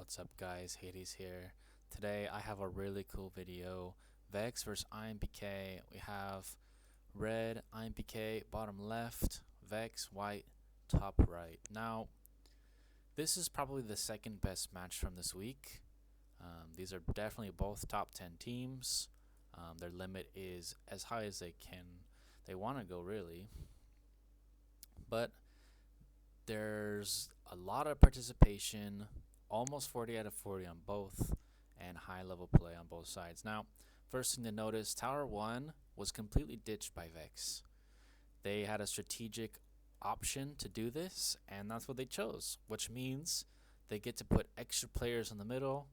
What's up guys, Hades here. Today I have a really cool video. VEX versus IMPK. We have red IMPK bottom left, VEX white top right. Now this is probably the second best match from this week. These are definitely both top 10 teams. Their limit is as high as they want to go really. But there's a lot of participation, almost 40 out of 40 on both, and high level play on both sides. Now, first thing to notice, Tower 1 was completely ditched by VEX. They had a strategic option to do this, and that's what they chose, which means they get to put extra players in the middle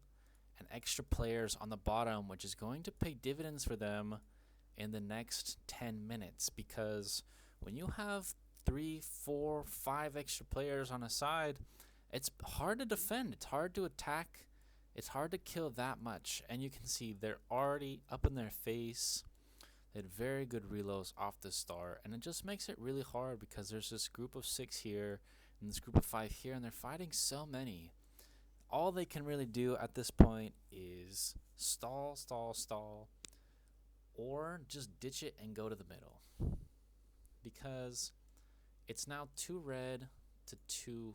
and extra players on the bottom, which is going to pay dividends for them in the next 10 minutes, because when you have 3, 4, 5 extra players on a side, it's hard to defend, it's hard to attack, it's hard to kill that much. And you can see they're already up in their face. They had very good reloads off the start, and it just makes it really hard because there's this group of 6 here and this group of 5 here, and they're fighting so many. All they can really do at this point is stall, or just ditch it and go to the middle, because it's now 2 red to 2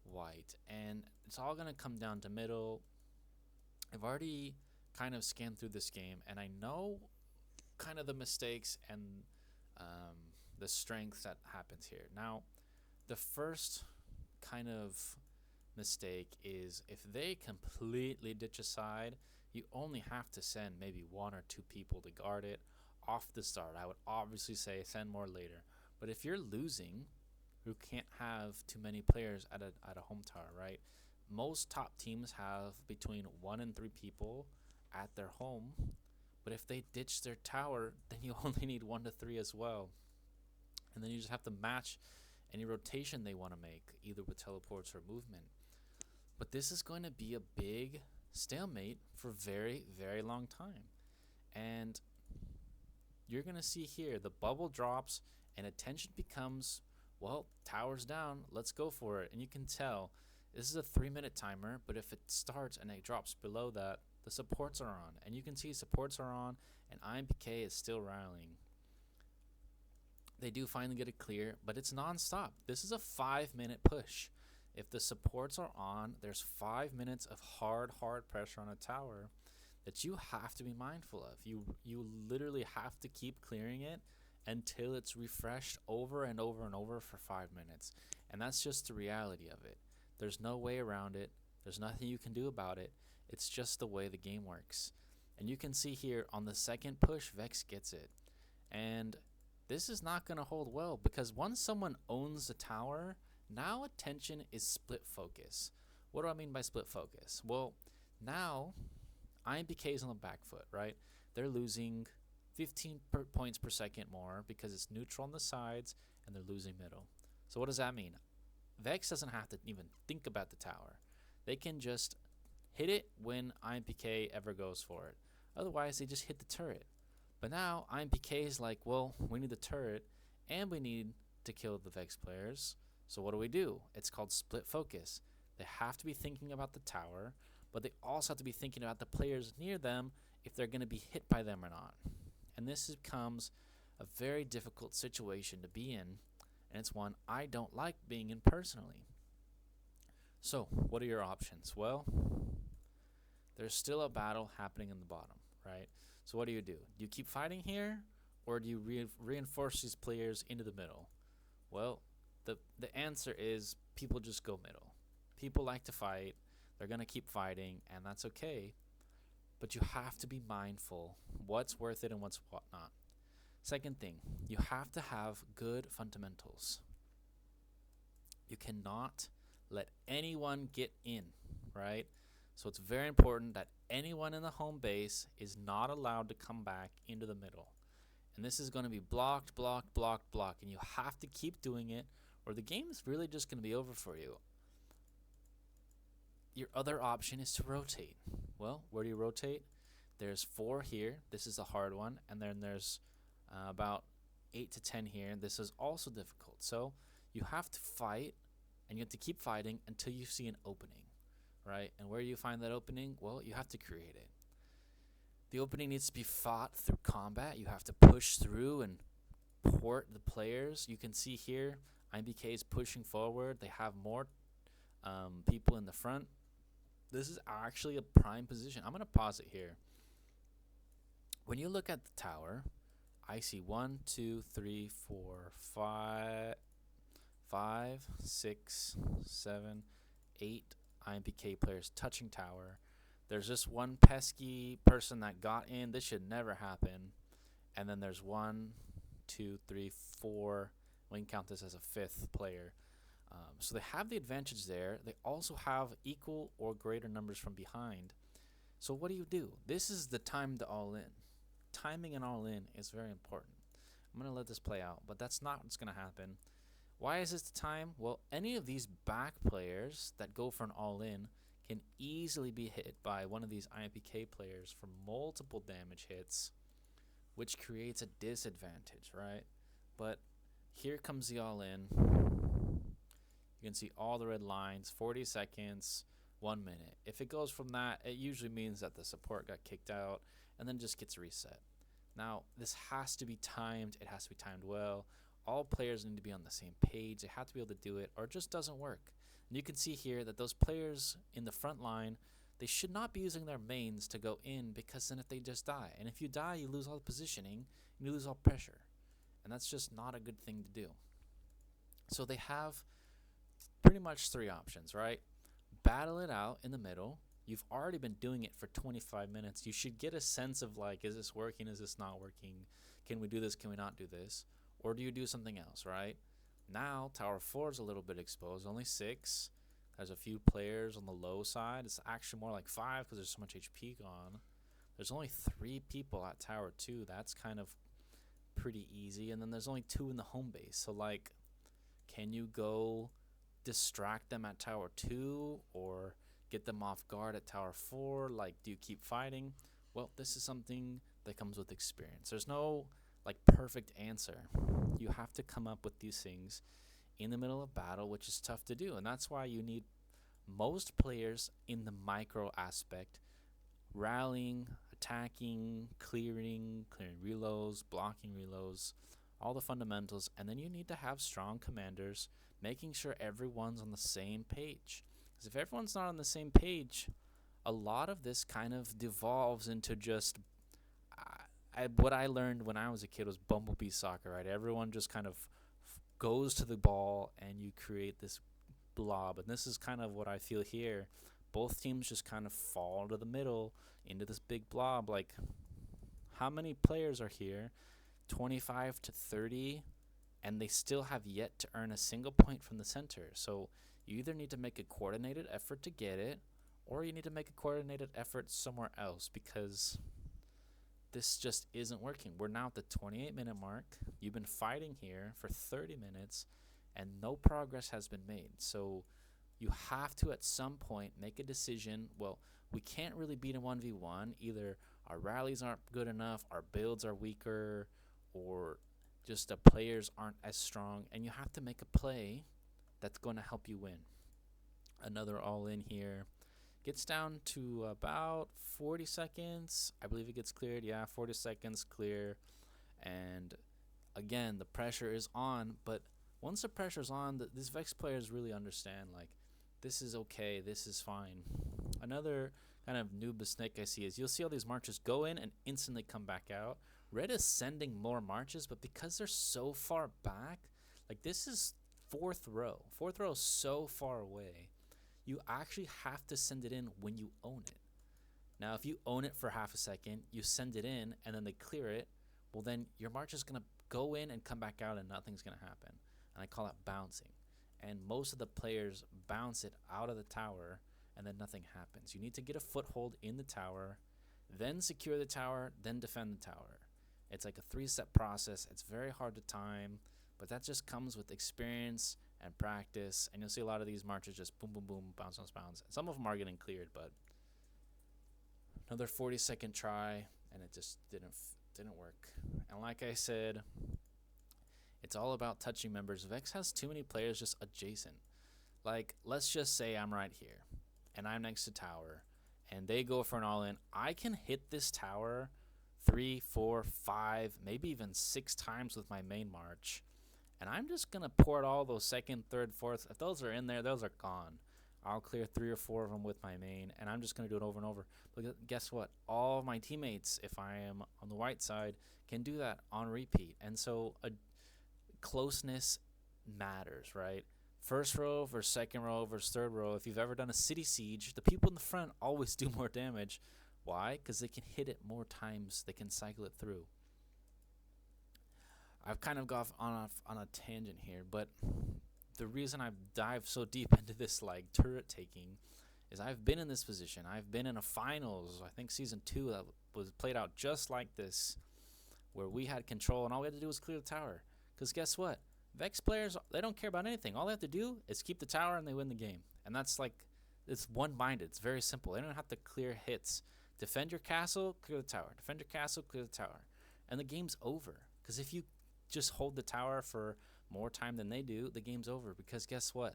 white, and it's all going to come down to middle. I've already kind of scanned through this game, and I know kind of the mistakes and the strengths that happens here. Now, the first kind of mistake is if they completely ditch a side, you only have to send maybe 1 or 2 people to guard it off the start. I would obviously say send more later, but if you're losing, you can't have too many players at a home tower, right? Most top teams have between 1 and 3 people at their home, but if they ditch their tower, then you only need 1 to 3 as well, and then you just have to match any rotation they want to make, either with teleports or movement. But this is going to be a big stalemate for very, very long time, and you're going to see here the bubble drops and attention becomes, well, tower's down, let's go for it. And you can tell this is a 3-minute timer, but if it starts and it drops below that, the supports are on, and you can see supports are on, and IMPK is still rallying. They do finally get it clear, but it's non-stop. This is a 5-minute push. If the supports are on, there's 5 minutes of hard pressure on a tower that you have to be mindful of. You literally have to keep clearing it until it's refreshed over and over for 5 minutes. And that's just the reality of it. There's no way around it. There's nothing you can do about it. It's just the way the game works. And you can see here on the second push, VEX gets it. And this is not going to hold well, because once someone owns the tower, now attention is split focus. What do I mean by split focus? Well, now IMPK is on the back foot, right? They're losing 15 points per second more because it's neutral on the sides, and they're losing middle. So what does that mean? VEX doesn't have to even think about the tower. They can just hit it when IMPK ever goes for it. Otherwise, they just hit the turret. But now IMPK is like, well, we need the turret and we need to kill the VEX players. So what do? It's called split focus. They have to be thinking about the tower, but they also have to be thinking about the players near them, if they're going to be hit by them or not. And this becomes a very difficult situation to be in, and it's one I don't like being in personally. So what are your options? Well, there's still a battle happening in the bottom, right? So what do? Do you keep fighting here, or do you reinforce these players into the middle? Well, the answer is people just go middle. People like to fight. They're going to keep fighting, and that's okay. But you have to be mindful what's worth it and what's not. Second thing, you have to have good fundamentals. You cannot let anyone get in, right? So it's very important that anyone in the home base is not allowed to come back into the middle. And this is going to be blocked, and you have to keep doing it, or the game is really just going to be over for you. Your other option is to rotate. Well, where do you rotate? There's 4 here. This is a hard one. And then there's about 8 to 10 here. This is also difficult. So you have to fight, and you have to keep fighting until you see an opening, right? And where do you find that opening? Well, you have to create it. The opening needs to be fought through combat. You have to push through and port the players. You can see here, IMPK is pushing forward. They have more people in the front. This is actually a prime position. I'm going to pause it here. When you look at the tower, I see 1, 2, 3, 4, 5, 6, 7, 8 IMPK players touching tower. There's just one pesky person that got in. This should never happen. And then there's 1, 2, 3, 4. We can count this as a 5th player. So they have the advantage there. They also have equal or greater numbers from behind. So what do? This is the time to all in. Timing and all in is very important. I'm going to let this play out, but that's not what's going to happen. Why is this the time? Well, any of these back players that go for an all in can easily be hit by one of these IMPK players for multiple damage hits, which creates a disadvantage, right? But here comes the all in. You can see all the red lines, 40 seconds, 1 minute. If it goes from that, it usually means that the support got kicked out and then just gets reset. Now, this has to be timed. It has to be timed well. All players need to be on the same page. They have to be able to do it, or it just doesn't work. And you can see here that those players in the front line, they should not be using their mains to go in, because then if they just die, and if you die, you lose all the positioning, and you lose all pressure. And that's just not a good thing to do. So they have pretty much 3 options, right? Battle it out in the middle. You've already been doing it for 25 minutes. You should get a sense of, like, is this working? Is this not working? Can we do this? Can we not do this? Or do you do something else, right? Now, Tower 4 is a little bit exposed. Only 6. There's a few players on the low side. It's actually more like 5 because there's so much HP gone. There's only 3 people at Tower 2. That's kind of pretty easy. And then there's only 2 in the home base. So, like, can you go distract them at Tower 2 or get them off guard at Tower 4? Like, do you keep fighting? Well, this is something that comes with experience. There's no, like, perfect answer. You have to come up with these things in the middle of battle, which is tough to do. And that's why you need most players in the micro aspect, rallying, attacking, clearing reloads, blocking reloads, all the fundamentals. And then you need to have strong commanders, making sure everyone's on the same page. Because if everyone's not on the same page, a lot of this kind of devolves into just what I learned when I was a kid was bumblebee soccer, right? Everyone just kind of goes to the ball and you create this blob. And this is kind of what I feel here. Both teams just kind of fall to the middle into this big blob. Like, how many players are here? 25 to 30, and they still have yet to earn a single point from the center. So you either need to make a coordinated effort to get it, or you need to make a coordinated effort somewhere else, because this just isn't working. We're now at the 28-minute mark. You've been fighting here for 30 minutes, and no progress has been made. So you have to, at some point, make a decision. Well, we can't really beat a 1v1. Either our rallies aren't good enough, our builds are weaker, or just the players aren't as strong, and you have to make a play that's going to help you win. Another all-in here. Gets down to about 40 seconds. I believe it gets cleared. Yeah, 40 seconds clear. And again, the pressure is on. But once the pressure's on, these VEX players really understand, like, this is okay. This is fine. Another kind of new mistake I see is you'll see all these marches go in and instantly come back out. Red is sending more marches, but because they're so far back, like, this is 4th row. 4th row is so far away. You actually have to send it in when you own it. Now, if you own it for half a second, you send it in, and then they clear it, well, then your march is going to go in and come back out, and nothing's going to happen. And I call that bouncing. And most of the players bounce it out of the tower, and then nothing happens. You need to get a foothold in the tower, then secure the tower, then defend the tower. It's like a 3-step process. It's very hard to time, but that just comes with experience and practice. And you'll see a lot of these marches just boom, boom, boom, bounce, bounce, bounce. Some of them are getting cleared, but another 40-second try, and it just didn't work. And like I said, it's all about touching members. VEX has too many players just adjacent. Like, let's just say I'm right here, and I'm next to tower, and they go for an all-in, I can hit this tower 3, 4, 5, maybe even 6 times with my main march, and I'm just gonna port all those second, third, fourth. If those are in there, those are gone. I'll clear 3 or 4 of them with my main, and I'm just gonna do it over and over. But guess what? All of my teammates, if I am on the white side, can do that on repeat. And so a closeness matters, right? First row versus second row versus third row. If you've ever done a city siege, the people in the front always do more damage. Why? Because they can hit it more times. They can cycle it through. I've kind of gone on a tangent here, but the reason I've dived so deep into this like turret taking is I've been in this position. I've been in a finals, I think season 2, that was played out just like this, where we had control and all we had to do was clear the tower. Because guess what? VEX players, they don't care about anything. All they have to do is keep the tower and they win the game. And that's like, it's one-minded. It's very simple. They don't have to clear hits. Defend your castle, clear the tower. Defend your castle, clear the tower. And the game's over. Because if you just hold the tower for more time than they do, the game's over. Because guess what?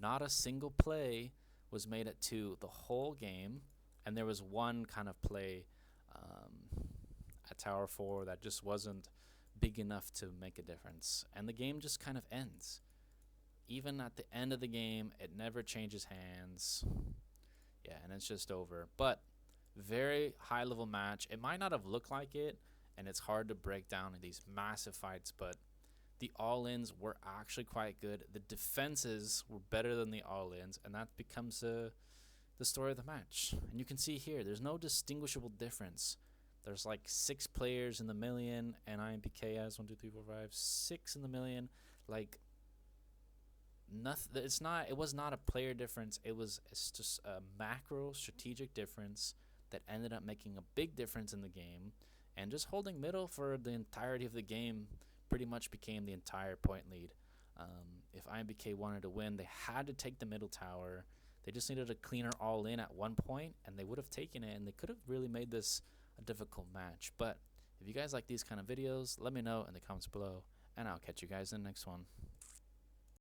Not a single play was made it to the whole game. And there was one kind of play at Tower 4 that just wasn't big enough to make a difference, and the game just kind of ends. Even at the end of the game, it never changes hands. Yeah, and it's just over. But very high level match. It might not have looked like it, and it's hard to break down in these massive fights, but the all-ins were actually quite good. The defenses were better than the all-ins, and that becomes the story of the match. And you can see here, there's no distinguishable difference. There's like 6 players in the million, and IMPK has 1, 2, 3, 4, 5, 6 in the million. Like nothing. It was not a player difference. It's just a macro strategic difference that ended up making a big difference in the game. And just holding middle for the entirety of the game pretty much became the entire point lead. If IMPK wanted to win, they had to take the middle tower. They just needed a cleaner all in at one point, and they would have taken it, and they could have really made this a difficult match. But if you guys like these kind of videos, let me know in the comments below, and I'll catch you guys in the next one.